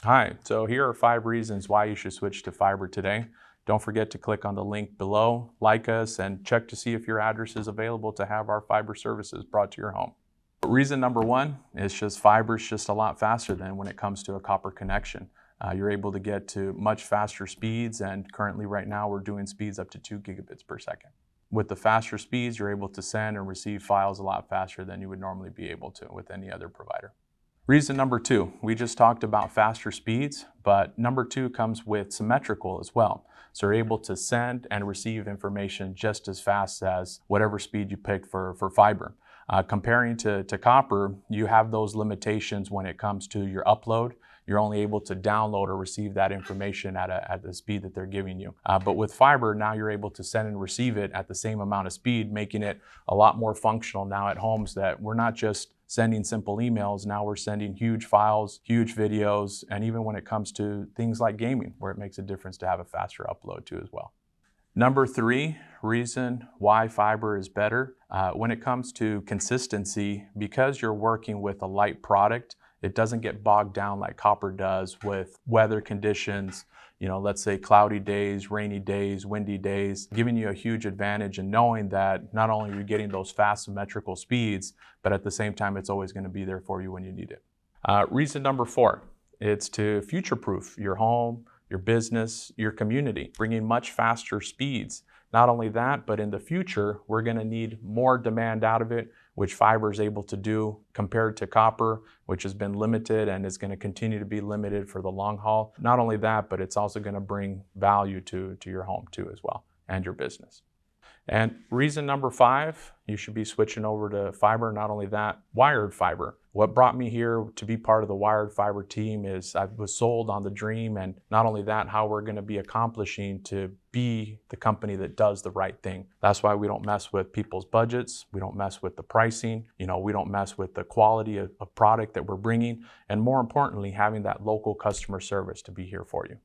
Hi, so here are 5 reasons why you should switch to fiber today. Don't forget to click on the link below, like us, and check to see if your address is available to have our fiber services brought to your home. Reason number 1 is just fiber is just a lot faster than when it comes to a copper connection. You're able to get to much faster speeds, and currently right now we're doing speeds up to 2 gigabits per second. With the faster speeds, you're able to send and receive files a lot faster than you would normally be able to with any other provider. Reason number 2, we just talked about faster speeds, but number 2 comes with symmetrical as well. So you're able to send and receive information just as fast as whatever speed you pick for fiber. Comparing to copper, you have those limitations when it comes to your upload. You're only able to download or receive that information at the speed that they're giving you. But with fiber, now you're able to send and receive it at the same amount of speed, making it a lot more functional now at homes, that we're not just sending simple emails. Now we're sending huge files, huge videos, and even when it comes to things like gaming, where it makes a difference to have a faster upload too as well. Number 3 reason why fiber is better, when it comes to consistency, because you're working with a light product, it doesn't get bogged down like copper does with weather conditions. Let's say cloudy days, rainy days, windy days, giving you a huge advantage in knowing that not only are you getting those fast symmetrical speeds, but at the same time, it's always going to be there for you when you need it. Reason number 4, it's to future-proof your home, your business, your community, bringing much faster speeds. Not only that, but in the future, we're going to need more demand out of it, which fiber is able to do compared to copper, which has been limited and is going to continue to be limited for the long haul. Not only that, but it's also going to bring value to your home too as well, and your business. And reason number 5, you should be switching over to fiber. Not only that, wired fiber. What brought me here to be part of the wired fiber team is I was sold on the dream, and not only that, how we're going to be accomplishing to be the company that does the right thing. That's why we don't mess with people's budgets. We don't mess with the pricing. We don't mess with the quality of product that we're bringing. And more importantly, having that local customer service to be here for you.